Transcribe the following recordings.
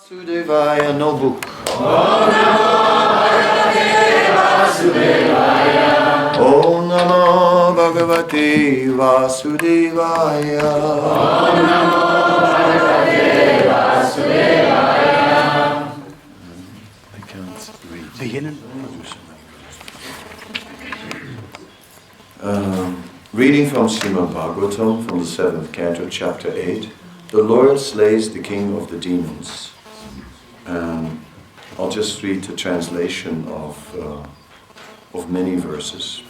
Vasudevaya no book. Om Namo Bhagavate Vasudevaya. Om Namo Bhagavate Vasudevaya. Om Namo Bhagavate Vasudevaya. I can't read. Beginnen. Reading from Srimad Bhagavatam from the 7th canto, chapter 8. The Lord slays the king of the demons. I'll just read the translation of many verses.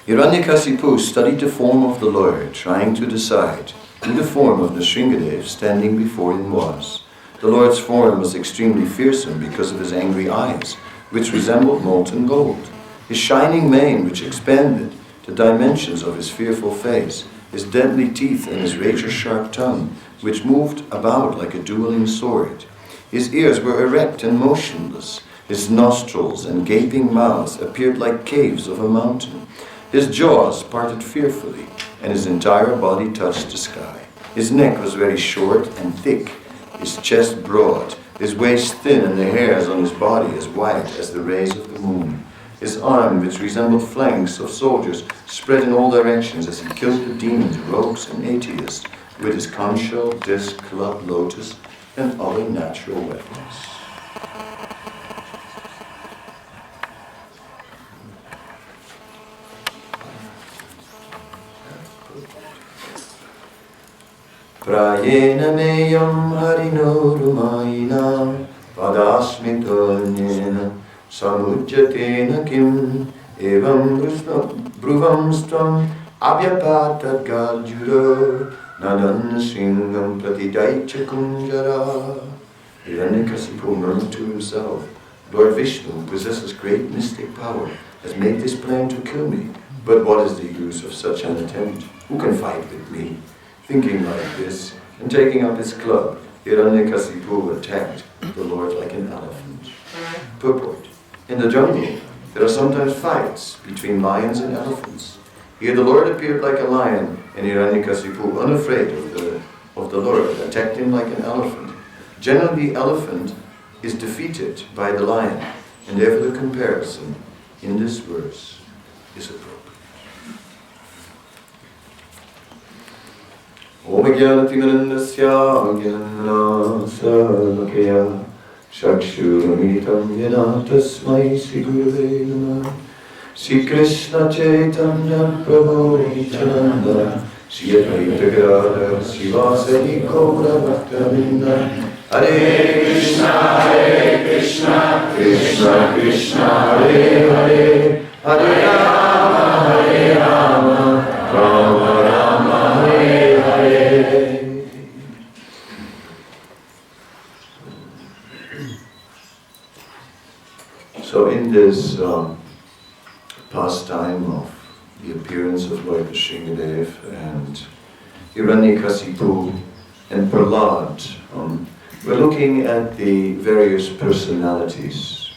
Hiranyakasipu studied the form of the Lord, trying to decide who the form of Nrsingadev standing before him was. The Lord's form was extremely fearsome because of his angry eyes, which resembled molten gold, his shining mane, which expanded the dimensions of his fearful face, his deadly teeth and his razor-sharp tongue, which moved about like a dueling sword. His ears were erect and motionless. His nostrils and gaping mouths appeared like caves of a mountain. His jaws parted fearfully, and his entire body touched the sky. His neck was very short and thick, his chest broad, his waist thin, and the hairs on his body as white as the rays of the moon. His arm, which resembled flanks of soldiers, spread in all directions as he killed the demons, rogues, and atheists with his conch shell, disc, club, lotus, and other natural weapons. Prayena meyam harino rumayina padasmitonyena samujjatena kim evam bruvam stvam abhyapata galjuro nadan singham pratidaicha kunjara. Hiranyakasipu murmured to himself, Lord Vishnu, who possesses great mystic power, has made this plan to kill me. But what is the use of such an attempt? Who can fight with me? Thinking like this, and taking up his club, Hiranyakasipu attacked the Lord like an elephant. Purport. In the jungle, there are sometimes fights between lions and elephants. Here the Lord appeared like a lion, and Hiranyakasipu, unafraid of the Lord, attacked him like an elephant. Generally, the elephant is defeated by the lion, and therefore the comparison in this verse is appropriate. Om Jnanatimirandasya Jnana Sarvakaya Chakshuramitam Yena Tasmai Sri Gurave Namah. Sri Krishna Chaitanya Prabhu Nityananda Sri Advaita Gadadhara Srivasadi Gaura Bhaktavinda. Hare Krishna, Krishna Krishna, Hare Hare, Hare Rama, Rama Rama, Hare Hare. So in this pastime of the appearance of Lord Nrsingadev and Hiranyakasipu and Prahlad, we're looking at the various personalities.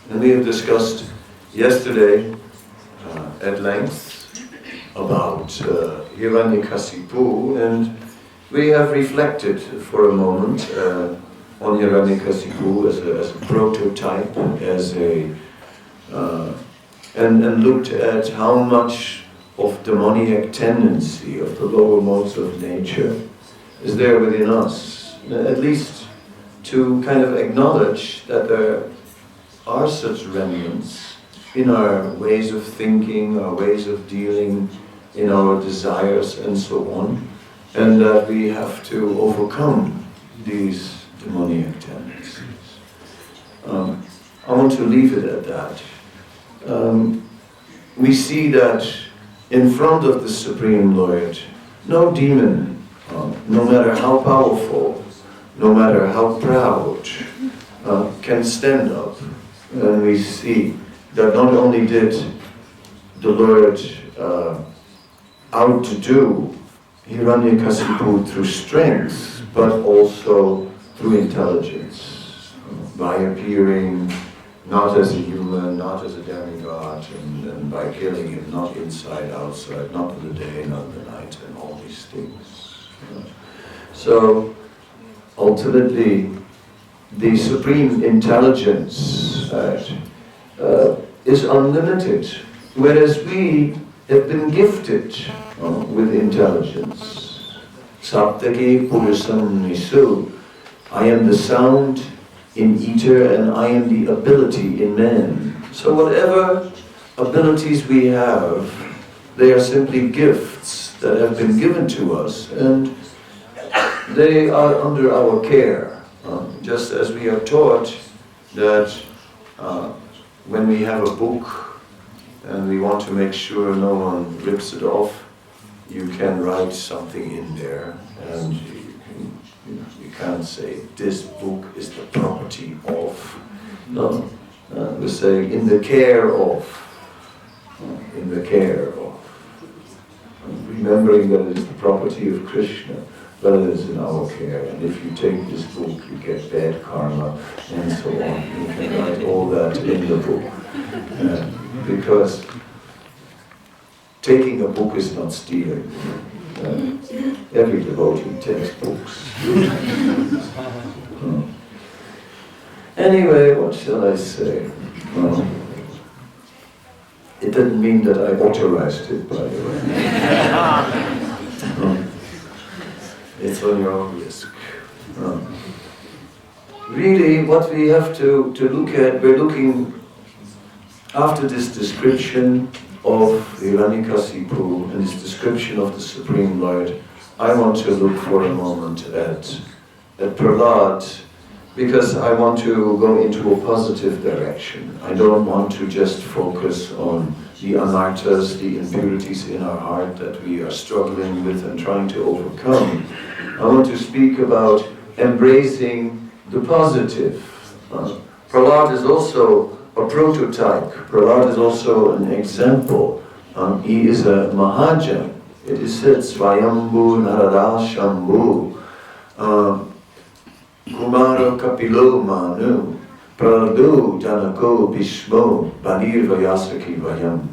And we have discussed yesterday at length about Hiranyakasipu, and we have reflected for a moment on Hiranyakasipu as a prototype, and looked at how much of demoniac tendency of the lower modes of nature is there within us, at least to kind of acknowledge that there are such remnants in our ways of thinking, our ways of dealing, in our desires and so on, and that we have to overcome these demoniac tendencies. I want to leave it at that. We see that in front of the Supreme Lord, no demon, no matter how powerful, no matter how proud, can stand up. And we see that not only did the Lord outdo Hiranyakasipu through strength, but also through intelligence, by appearing not as a human, not as a demigod, and by killing him, not inside, outside, not in the day, not in the night, and all these things. So ultimately the supreme intelligence is unlimited, whereas we have been gifted with intelligence. Saptake Purusam Nisu. I am the sound in ether and I am the ability in man. So whatever abilities we have, they are simply gifts that have been given to us, and they are under our care. Just as we are taught that when we have a book and we want to make sure no one rips it off, you can write something in there, and you can't say, this book is the property of. No, we say, in the care of. In the care of. Remembering that it is the property of Krishna, but it is in our care. And if you take this book, you get bad karma, and so on. You can write all that in the book. Because taking a book is not stealing. Every devotee takes books. Anyway, what shall I say? Well, it didn't mean that I authorized it, by the way. It's on your own risk. Really, what we have to look at, we're looking after this description of Hiranyakasipu and this description of the Supreme Lord. I want to look for a moment at Prahlad, because I want to go into a positive direction. I don't want to just focus on the anarthas, the impurities in our heart that we are struggling with and trying to overcome. I want to speak about embracing the positive. Prahlad is also a prototype. Prahlad is also an example. He is a Maharaja. It is said, Svayambhu Narada Shambhu. Kumara Kapilo Manu, Praladu Janako Bhishmo, Balir Vayasaki Vayam.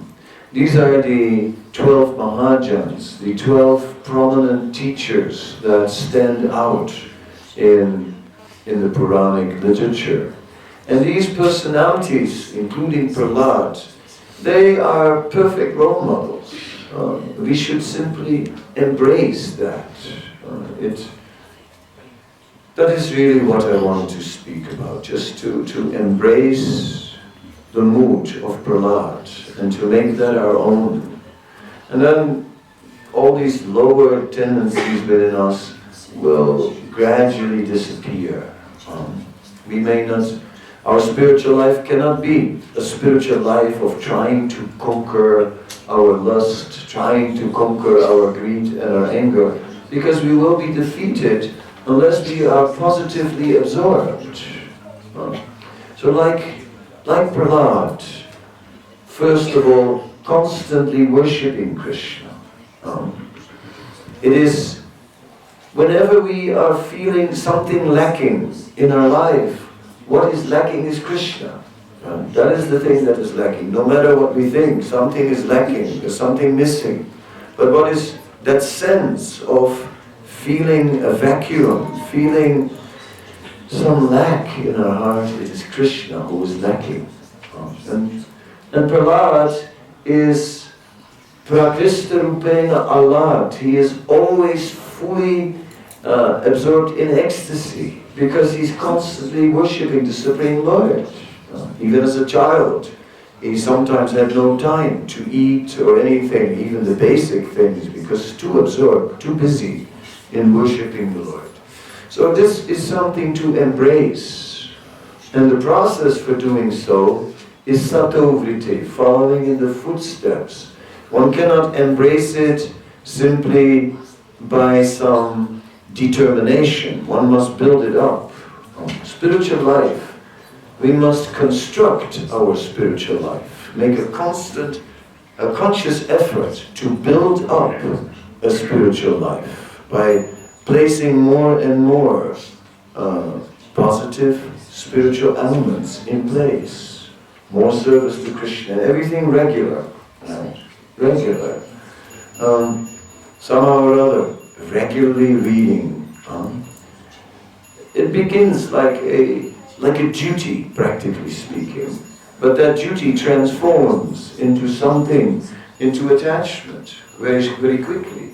These are the 12 Maharajas, the 12 prominent teachers that stand out in the Puranic literature. And these personalities, including Prahlad, they are perfect role models. We should simply embrace that. That is really what I wanted to speak about, just to embrace the mood of Prahlad and to make that our own. And then all these lower tendencies within us will gradually disappear. We may not, our spiritual life cannot be a spiritual life of trying to conquer our lust, trying to conquer our greed and our anger, because we will be defeated unless we are positively absorbed. So like Prahlad, first of all, constantly worshipping Krishna. It is whenever we are feeling something lacking in our life, what is lacking is Krishna. That is the thing that is lacking. No matter what we think, something is lacking, there's something missing. But what is that sense of feeling a vacuum, feeling some lack in our heart? It is Krishna who is lacking. And Prahlad is Prakrishta Rupena Alad. He is always fully absorbed in ecstasy, because he's constantly worshipping the Supreme Lord. Even as a child, he sometimes had no time to eat or anything, even the basic things, because he's too absorbed, too busy in worshipping the Lord. So this is something to embrace. And the process for doing so is sato-vritti, following in the footsteps. One cannot embrace it simply by some determination. One must build it up. Spiritual life, we must construct our spiritual life, make a conscious effort to build up a spiritual life by placing more and more positive spiritual elements in place, more service to Krishna, everything regular, regular. Somehow or other, regularly reading. it begins like a duty, practically speaking. But that duty transforms into something, into attachment, very, very quickly.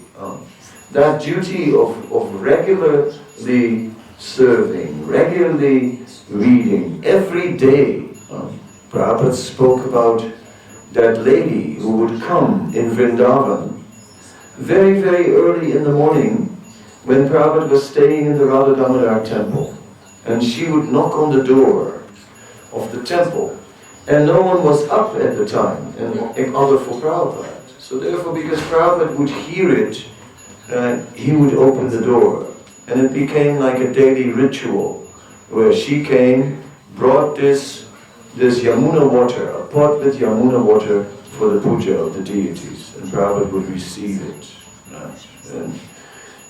That duty of regularly serving, regularly reading, every day. Prabhupada spoke about that lady who would come in Vrindavan very, very early in the morning when Prabhupada was staying in the Radha Damodar temple. And she would knock on the door of the temple. And no one was up at the time in order for Prabhupada. So therefore, because Prabhupada would hear it, he would open the door. And it became like a daily ritual, where she came, brought this Yamuna water, a pot with Yamuna water for the puja of the deities. And Prabhupada would receive it. And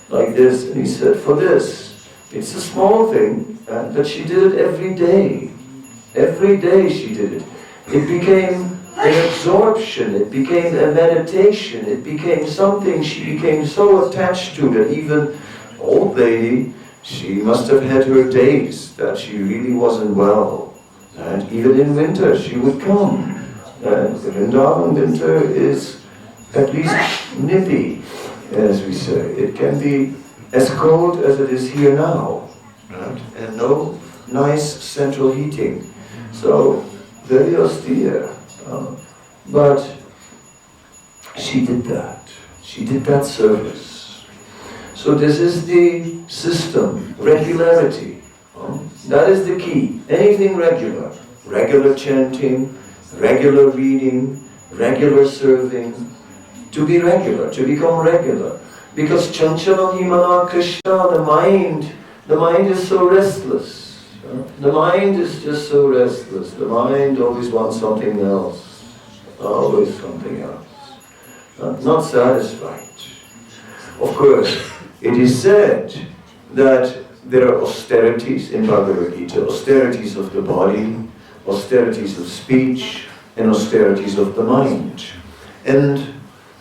like this, and he said, for this, it's a small thing, but she did it every day. Every day she did it. It became an absorption, it became a meditation, it became something she became so attached to that even old lady, she must have had her days that she really wasn't well. And even in winter she would come. And the Vrindavan winter is at least nippy, as we say. It can be as cold as it is here now. Right? And no nice central heating. So, very austere. But she did that. She did that service. So this is the system, regularity. That is the key. Anything regular. Regular chanting, regular reading, regular serving. To be regular, to become regular. Because chanchalam himana Krishna, the mind is so restless. The mind is just so restless. The mind always wants something else. Always something else. Not satisfied. Of course, it is said that there are austerities in Bhagavad Gita, austerities of the body, austerities of speech, and austerities of the mind. And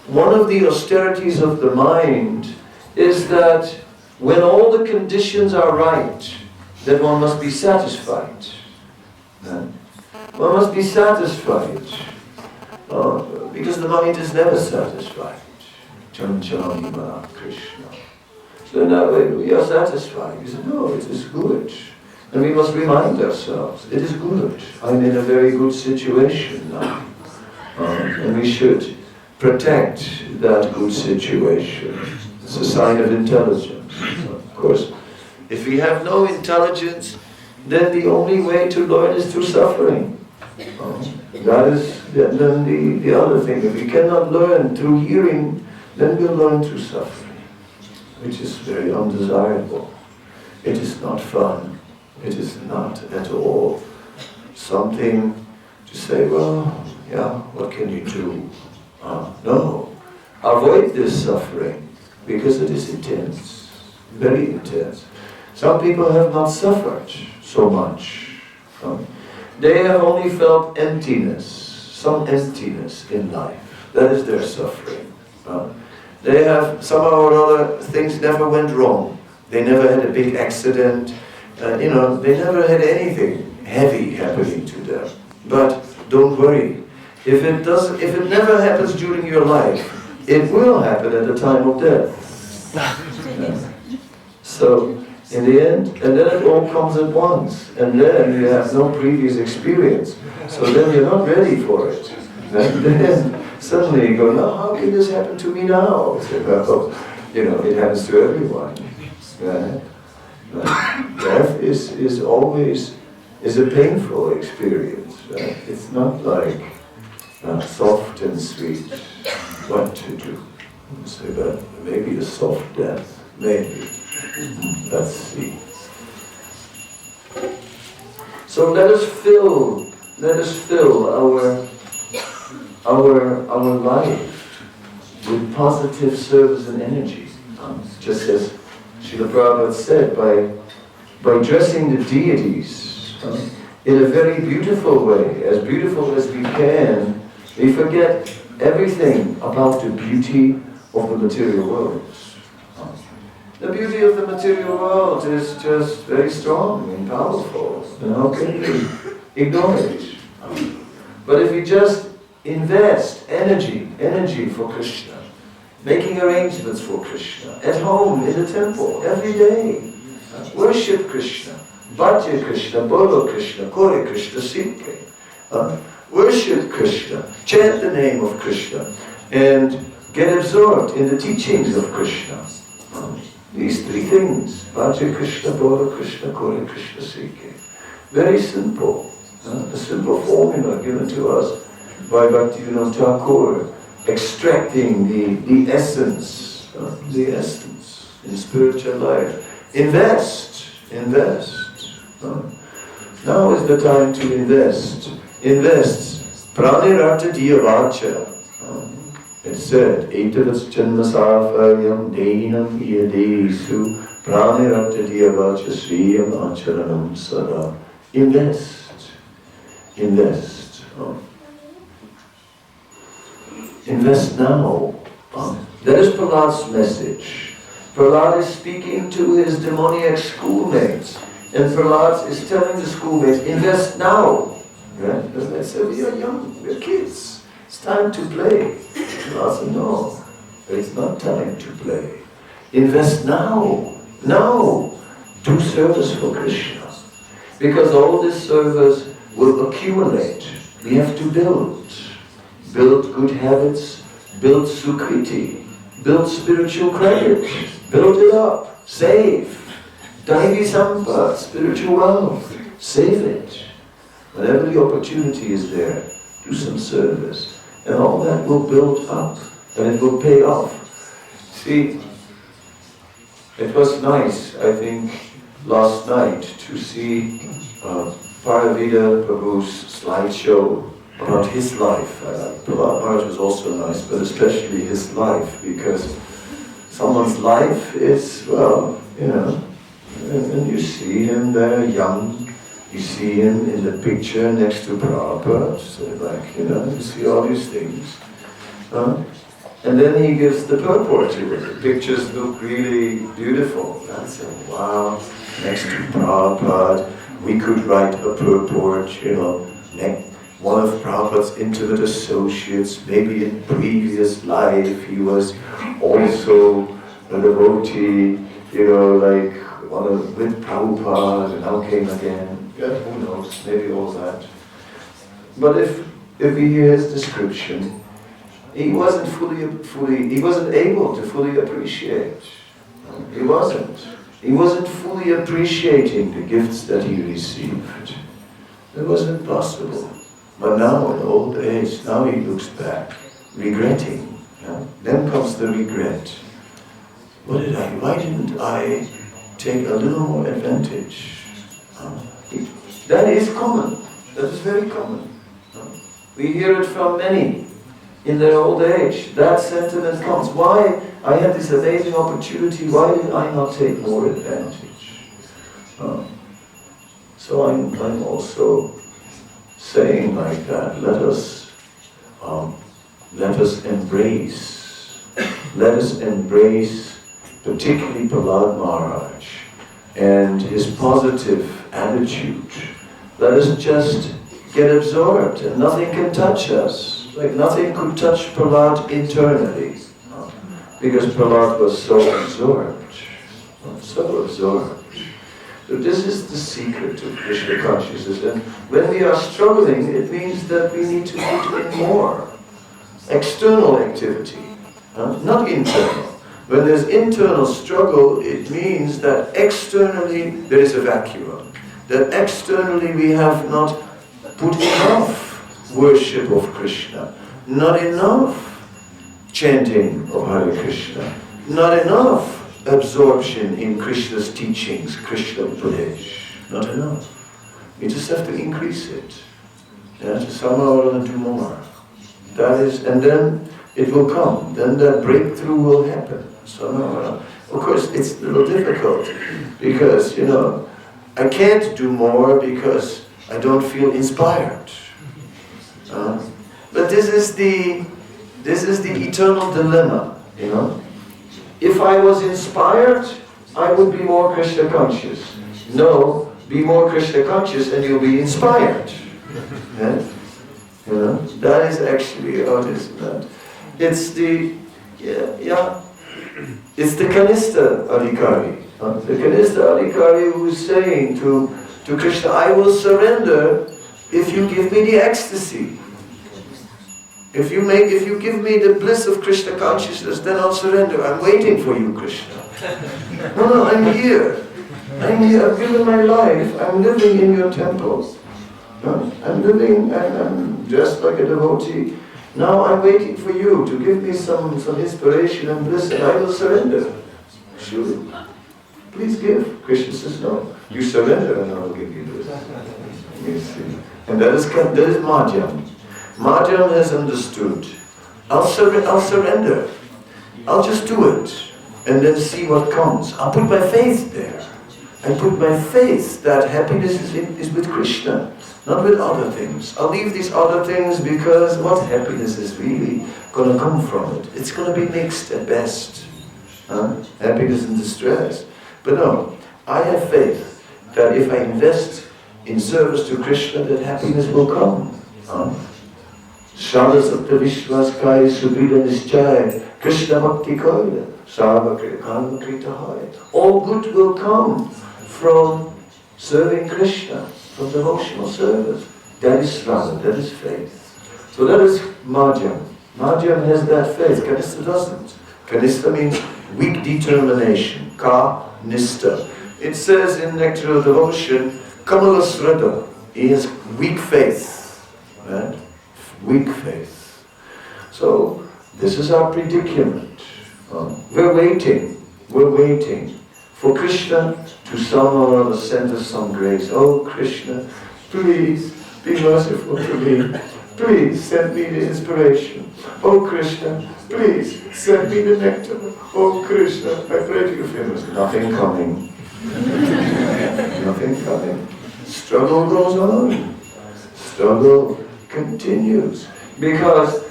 one of the austerities of the mind is that when all the conditions are right, that one must be satisfied. One must be satisfied. Because the mind is never satisfied. Chanchalima Krishna. So in that way we are satisfied. We say, no, it is good. And we must remind ourselves, it is good. I'm in a very good situation now. And we should protect that good situation. It's a sign of intelligence. Of course, if we have no intelligence, then the only way to learn is through suffering. That is then the other thing. If we cannot learn through hearing, then we'll learn through suffering, which is very undesirable. It is not fun. It is not at all something to say, well, yeah, what can you do? No. Avoid this suffering, because it is intense, very intense. Some people have not suffered so much. They have only felt emptiness, some emptiness in life. That is their suffering. They have, somehow or other, things never went wrong. They never had a big accident. They never had anything heavy happening to them. But don't worry. If it never happens during your life, it will happen at the time of death. So, in the end, and then it all comes at once, and then you have no previous experience, so then you're not ready for it. And then suddenly you go, no, how can this happen to me now? Well, it happens to everyone. Right? Death is always a painful experience. Right? It's not like soft and sweet. What to do? So that maybe a soft death, maybe. Let's see. So let us fill our life with positive service and energy. Just as Srila Prabhupada said, by dressing the deities in a very beautiful way, as beautiful as we can, we forget everything about the beauty of the material world. The beauty of the material world is just very strong and powerful. And how can we ignore it? But if we just invest energy for Krishna, making arrangements for Krishna, at home, in the temple, every day, worship Krishna, bhaja Krishna, bolo Krishna, kore Krishna, sikhe. Worship Krishna, chant the name of Krishna, and get absorbed in the teachings of Krishna. These three things, bhaja Krishna, bolo Krishna, kore Krishna, sikhe. Very simple. A simple formula given to us by Bhaktivinoda Thakur, extracting the essence in spiritual life. Invest. Now is the time to invest. Invest. Pranirartha diyavacha. It said, Etavas janmasafaryam deinam yadesu pranirartha diyavacha sriyam acharanam sada. Invest. Invest now. That is Prahlad's message. Prahlad is speaking to his demoniac schoolmates, and Prahlad is telling the schoolmates, invest now. Right? Because they say, we are young, we are kids. It's time to play. Prahlad said, no, it's not time to play. Invest now. Now. Do service for Krishna. Because all this service will accumulate. We have to build good habits, build sukriti, build spiritual credit, build it up, save. Daivi sampad, spiritual wealth, save it. Whenever the opportunity is there, do some service. And all that will build up, and it will pay off. See, it was nice, I think, last night to see Paravida Prabhu's slideshow about his life. Maharaja was also nice, but especially his life, because someone's life is, well, you know, and you see him there young, you see him in the picture next to Prabhupada, so like, you know, you see all these things. And then he gives the purport to it. The pictures look really beautiful. I said, wow, next to Prabhupada, we could write a purport, you know, one of Prabhupada's intimate associates, maybe in previous life he was also a devotee, you know, like with Prabhupada and now came again. Yeah, who knows, maybe all that. But if we hear his description, he wasn't able to fully appreciate. He wasn't fully appreciating the gifts that he received. It wasn't possible. But now in old age, now he looks back, regretting. Then comes the regret. Why didn't I take a little more advantage? That is common. That is very common. We hear it from many in their old age. That sentiment comes. Why? I had this amazing opportunity. Why did I not take more advantage? So I'm also saying like that. Let us embrace, particularly Prahlad Maharaj and his positive attitude. Let us just get absorbed, and nothing can touch us. Like nothing could touch Prahlad internally, because Prahlad was so absorbed. So this is the secret of Krishna consciousness. And when we are struggling, it means that we need to put in more external activity, not internal. When there's internal struggle, it means that externally there is a vacuum. That externally we have not put enough worship of Krishna, not enough chanting of Hare Krishna, not enough absorption in Krishna's teachings, Krishna Upadesh, not enough. We just have to increase it, to somehow or other do more. That is, and then it will come, then that breakthrough will happen. Somehow, of course, it's a little difficult, because, you know, I can't do more because I don't feel inspired. But this is the eternal dilemma, you know. If I was inspired, I would be more Krishna conscious. No, be more Krishna conscious and you'll be inspired. Yeah? You know, that is actually how it is. It's the, it's the Kanista Adhikari. The Kanista Adhikari who is saying to Krishna, I will surrender if you give me the ecstasy. If you give me the bliss of Krishna consciousness, then I'll surrender. I'm waiting for you, Krishna. No, I'm here. I'm here. I've given my life. I'm living in your temples. I'm living, and I'm dressed like a devotee. Now I'm waiting for you to give me some inspiration and bliss, and I will surrender. Sure. Please give. Krishna says, no. You surrender and I will give you this. You see. And that is Madhyam. Madhyam has understood. I'll surrender. I'll just do it. And then see what comes. I'll put my faith there. I put my faith that happiness is with Krishna, not with other things. I'll leave these other things because what happiness is really going to come from it? It's going to be mixed at best. Happiness and distress. But no, I have faith that if I invest in service to Krishna, that happiness will come. Shraddha Sattva Vishwas Kai Subhida Nischay Krishna Bhakti Kaila Sarva Karma Krita Hai. All good will come from serving Krishna, from devotional service. That is Shraddha, that is faith. So that is Madhyam. Madhyam has that faith, Kanista doesn't. Kanista means weak determination. Ka Nista. It says in Nectar of Devotion, Kamala Shraddha. He has weak faith. Right? Weak faith. So, this is our predicament. We're waiting for Krishna to somehow or other send us some grace. Oh Krishna, please be merciful to me. Please send me the inspiration. Oh Krishna, please send me the nectar. Oh Krishna, I pray to you, famous. Nothing coming. Nothing coming. Struggle goes on. Struggle continues. Because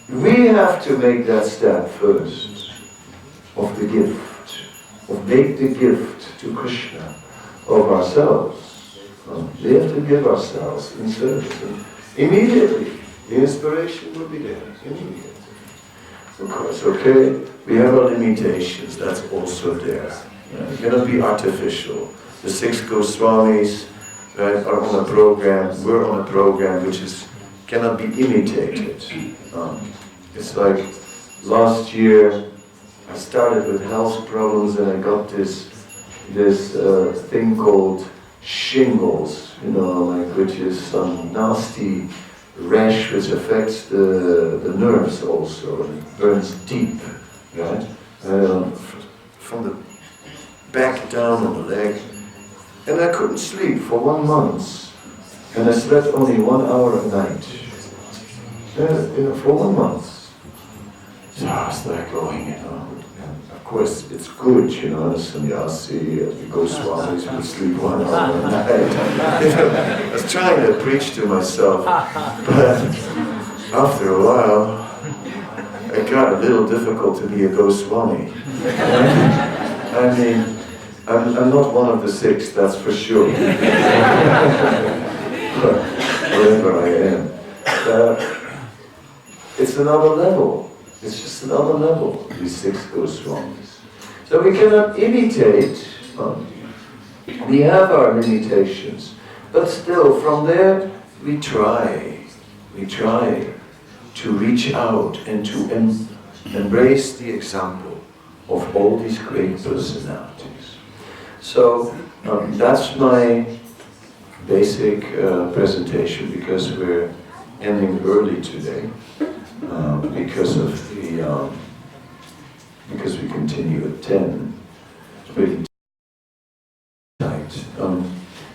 we have to make that step first of the gift, of make the gift to Krishna of ourselves. We have to give ourselves in service. And immediately, the inspiration will be there. Immediately. Of course, okay, we have our limitations, that's also there. It cannot be artificial. The 6 Goswamis are on a program, we're on a program which cannot be imitated. It's like last year I started with health problems and I got this thing called shingles, which is some nasty rash which affects the nerves also, and it burns deep, right? From the back down on the leg. And I couldn't sleep for 1 month. And I slept only 1 hour a night. For 1 month. So I was like going, And of course, it's good, as sannyasi, as the Goswamis would sleep 1 hour a night. I was trying to preach to myself, but after a while, it got a little difficult to be a Goswami. I mean, I'm not one of the 6, that's for sure. Wherever I am. It's another level. It's just another level, these 6 Goswamis. So we cannot imitate. We have our limitations. But still, from there, we try. We try to reach out and to embrace the example of all these great personalities. So that's my basic presentation, because we're ending early today, because we continue at 10. It's pretty tight.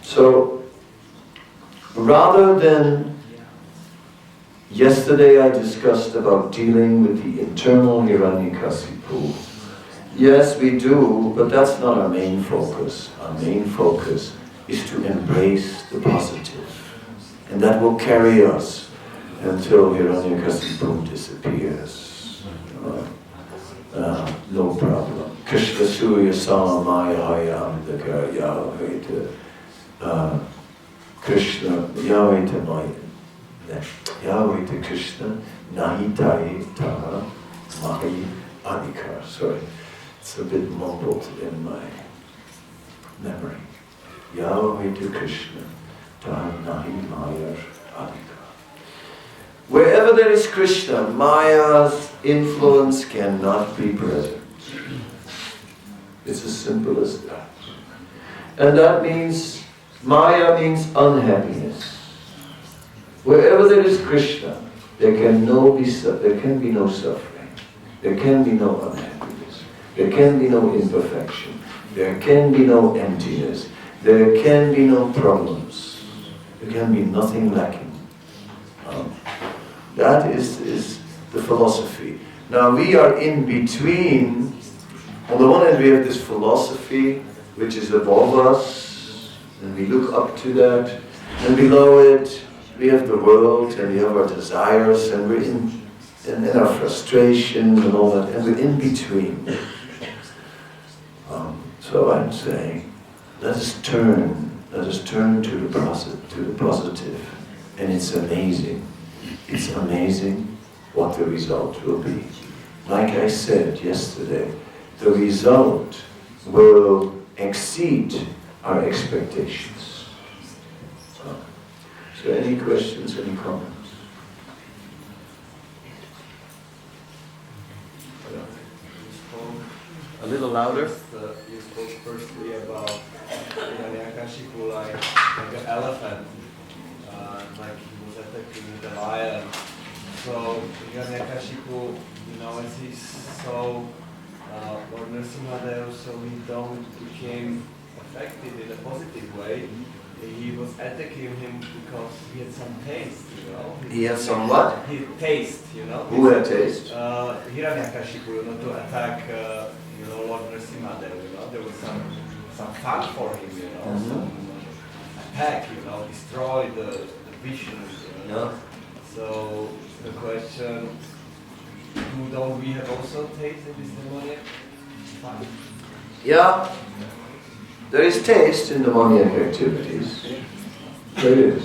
So rather than yesterday I discussed about dealing with the internal Hiranyakasipu. Yes, we do, but that's not our main focus. Our main focus is to embrace the positive. And that will carry us until Hiranyakasipu disappears. No problem. Krishna Surya Samaya Hayamdaka Yahweh to Krishna, Yahweh to Maya, Yahweh to Krishna, Nahitai Taha Mahi Adhikar. Sorry, it's a bit mumbled in my memory. Yahweh to Krishna, Taha Nahi Maya Adhikar. Wherever there is Krishna, Maya's influence cannot be present. It's as simple as that. And that means, Maya means unhappiness. Wherever there is Krishna, there can be no suffering. There can be no unhappiness. There can be no imperfection. There can be no emptiness. There can be no problems. There can be nothing lacking. That is the philosophy. Now we are in between. On the one hand we have this philosophy which is above us, and we look up to that, and below it we have the world, and we have our desires, and we're in our frustrations and all that, and we're in between. So I'm saying, let us turn to the positive, and it's amazing. It's amazing what the result will be. Like I said yesterday, the result will exceed our expectations. So any questions, any comments? A little louder. You spoke firstly about Hiranyakashipu like an elephant, like he was attacking the lion. So Hiranyakashipu, as he saw Lord Nrsimhadev, so he became affected in a positive way. He was attacking him because he had some taste, He had some what? He taste, Who had taste? Hiranyakashipu, to attack, Lord Nrsimhadev, there was some fun for him, some attack, destroy the visions, So the question, don't we have also taste in this demoniac fun? Yeah, there is taste in demoniac activities. There is.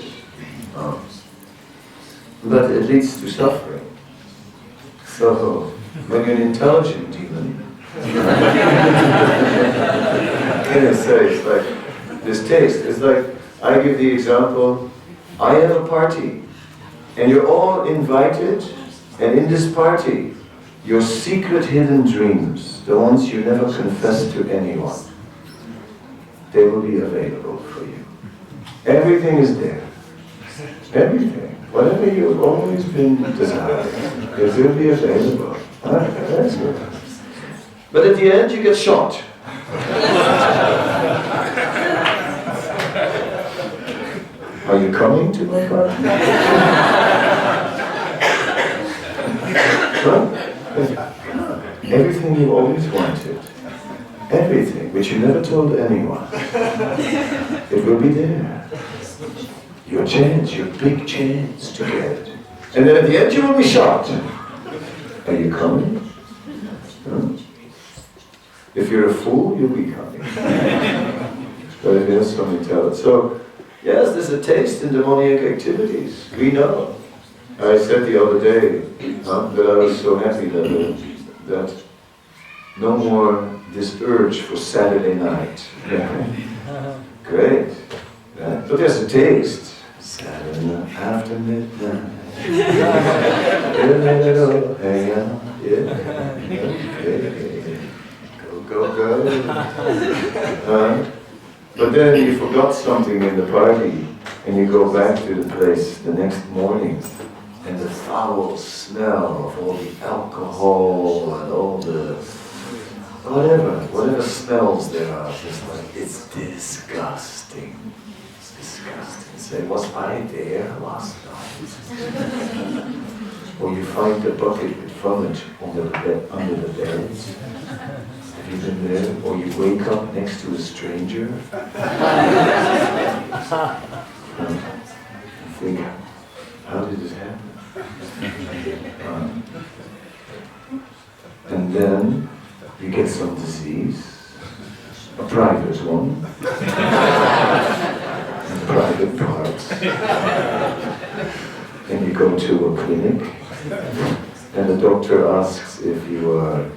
But it leads to suffering. So, when you're an intelligent demon, it's like this taste. It's like, I give the example, I have a party, and you're all invited, and in this party, your secret hidden dreams, the ones you never confess to anyone, they will be available for you. Everything is there. Everything. Whatever you've always been desiring, it will be available. That's good. But at the end, you get shot. Are you coming to my party? Everything you always wanted, everything which you never told anyone, it will be there. Your chance, your big chance to get it. And then at the end you will be shot. Are you coming? If you're a fool, you'll be coming. But if you're something to tell it. So, yes, there's a taste in demoniac activities. We know. I said the other day that I was so happy that no more this urge for Saturday night. Great. But there's a taste. Saturday after midnight. Hang out. Go. But then you forgot something in the party, and you go back to the place the next morning, and the foul smell of all the alcohol and all the whatever smells there are, just like, it's disgusting. It's disgusting. Say, was I there last night? Or you find the bucket with vomit under the bed. Have you been there? Or you wake up next to a stranger? And think, how did this happen? And then you get some disease, a private one, in private parts, and you go to a clinic, and the doctor asks if you are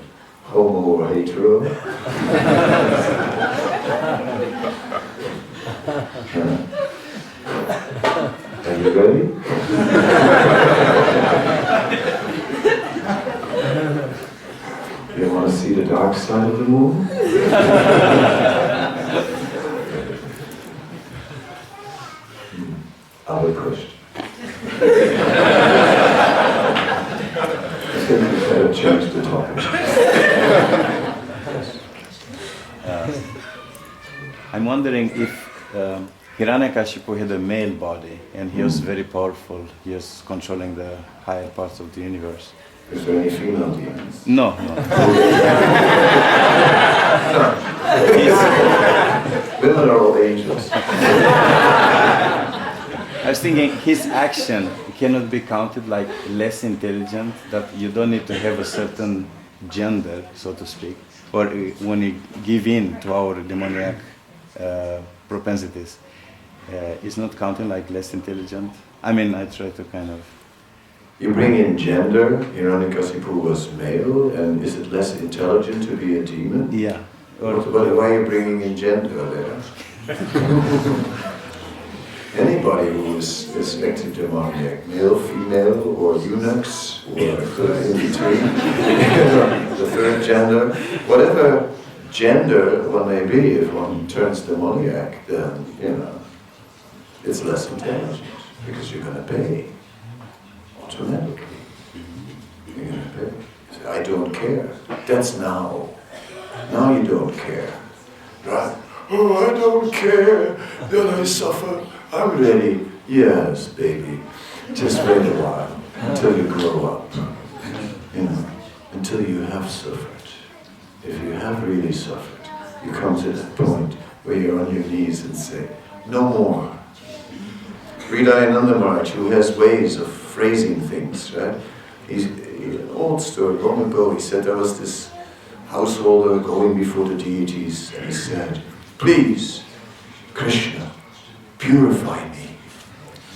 homo or hetero. Are you ready? You want to see the dark side of the moon? Other question. I think we better change the topic. I'm wondering if Hiranyakashipu had a male body and he was very powerful. He was controlling the higher parts of the universe. Is there any female demons? No. Women are all angels. I was thinking his action cannot be counted like less intelligent, that you don't need to have a certain gender, so to speak, or when you give in to our demoniac propensities, it's not counting like less intelligent. I mean, I try to kind of... You bring in gender, Hiranyakashipu was male, and is it less intelligent to be a demon? Yeah. Why are you bringing in gender there? Anybody who is active demoniac, male, female, or eunuchs, or in between, the third gender, whatever gender one may be, if one turns demoniac, then, it's less intelligent, because you're going to pay. Automatically. You're going to pay. Say, I don't care. That's now. Now you don't care. Right? Oh, I don't care. Then I suffer. I'm ready. Yes, baby. Just wait a while until you grow up. Until you have suffered. If you have really suffered, you come to that point where you're on your knees and say, no more. Radhadesh Maharaj, who has ways of phrasing things, right? He's an old story, long ago, he said there was this householder going before the deities, and he said, please, Krishna, purify me.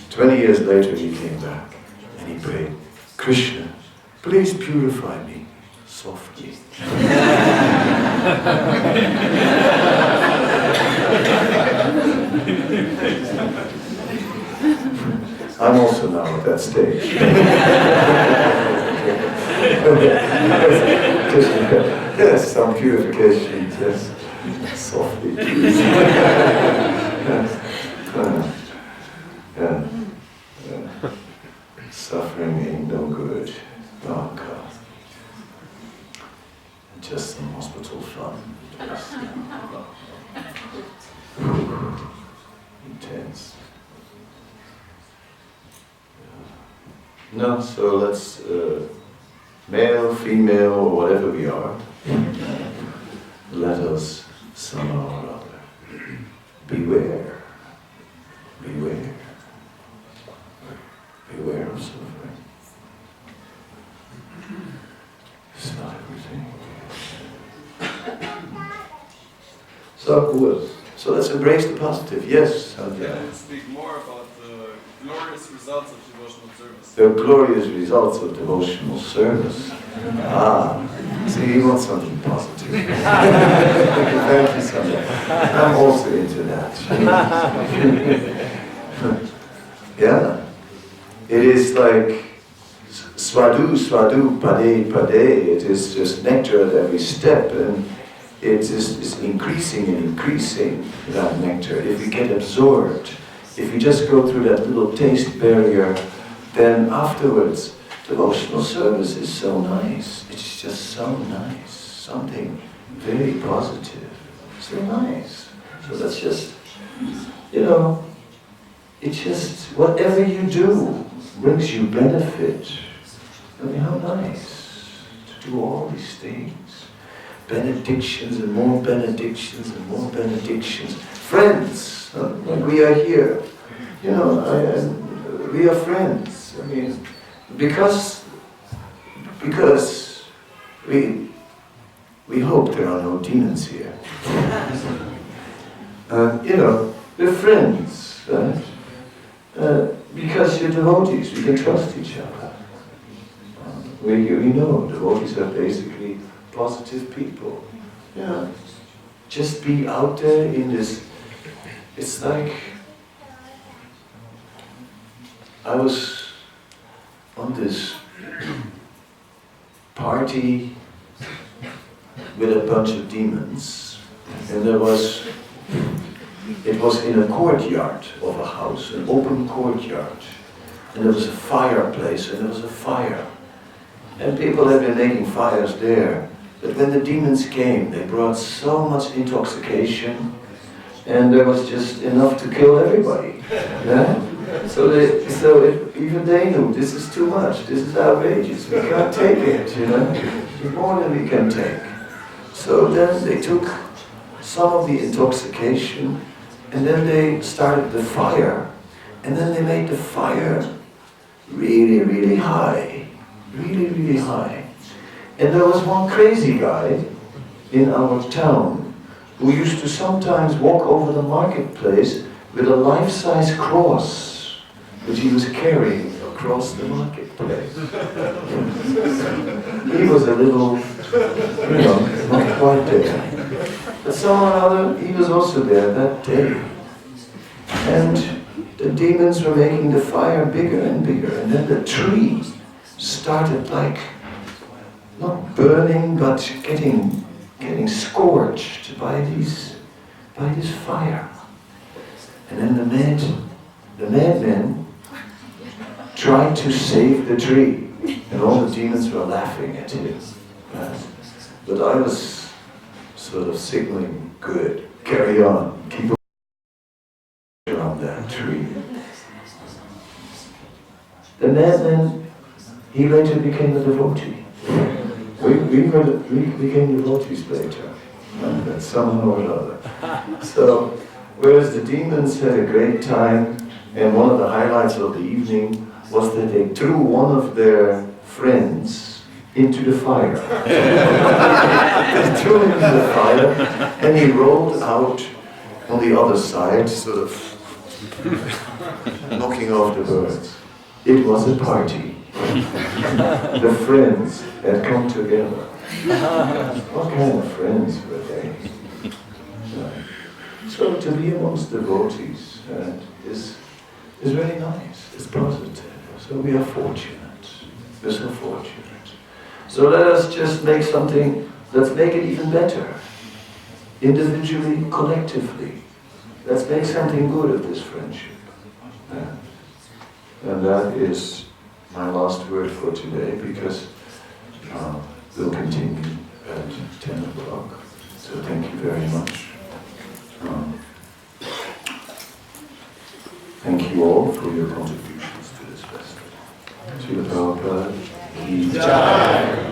20 years later he came back and he prayed, Krishna, please purify me softly. I'm also now at that stage. Yes, some purification, just softly. Suffering ain't no good. Oh God. Just some hospital fun. Intense. No, so let's, male, female, or whatever we are, let us somehow or other beware. Beware. Beware of suffering. It's not everything. So let's embrace the positive. Yes, Sandhya. Can you speak more about the glorious results of devotional service? The glorious results of devotional service. See, he wants something positive. Thank you, Sandhya. I'm also into that. Yeah. It is like swadu, swadu, pade, pade. It is just nectar at every step, and it is increasing and increasing, that nectar. If you get absorbed, if you just go through that little taste barrier, then afterwards, devotional service is so nice. It's just so nice. Something very positive. So nice. So that's just, it's just, whatever you do brings you benefit. I mean, how nice to do all these things. Benedictions and more benedictions and more benedictions. Friends, like we are here. We are friends. I mean, because we We hope there are no demons here. You know, we're friends, right? Because you're devotees, we can trust each other. We know devotees are basically positive people. Yeah. Just be out there in this. It's like I was on this party with a bunch of demons, and it was in a courtyard of a house, an open courtyard, and there was a fireplace, and there was a fire, and people had been making fires there. But when the demons came, they brought so much intoxication, and there was just enough to kill everybody. Yeah? Even they knew this is too much. This is outrageous. We can't take it. You know, it's more than we can take. So then they took some of the intoxication, and then they started the fire, and then they made the fire really, really high, really, really high. And there was one crazy guy in our town who used to sometimes walk over the marketplace with a life-size cross, which he was carrying across the marketplace. He was a little, you know, not quite there. But somehow he was also there that day. And the demons were making the fire bigger and bigger, and then the tree started like, not burning, but getting scorched by this fire. And then the madman tried to save the tree, and all the demons were laughing at him. But I was sort of signaling, good, carry on, keep around that tree. The madman, he later became a devotee. We became devotees later, somehow or other. So, whereas the demons had a great time, and one of the highlights of the evening was that they threw one of their friends into the fire. They threw him into the fire, and he rolled out on the other side, sort of knocking off the birds. It was a party. The friends had come together. What kind of friends were they? So to be amongst devotees is really nice, it's positive. So we are fortunate. We're so fortunate. So let us just make something, let's make it even better. Individually, collectively. Let's make something good of this friendship. And that is my last word for today, because we'll continue at 10 o'clock. So thank you very much. Thank you all for your contributions to this festival. Srila Prabhupada, Ki Jai.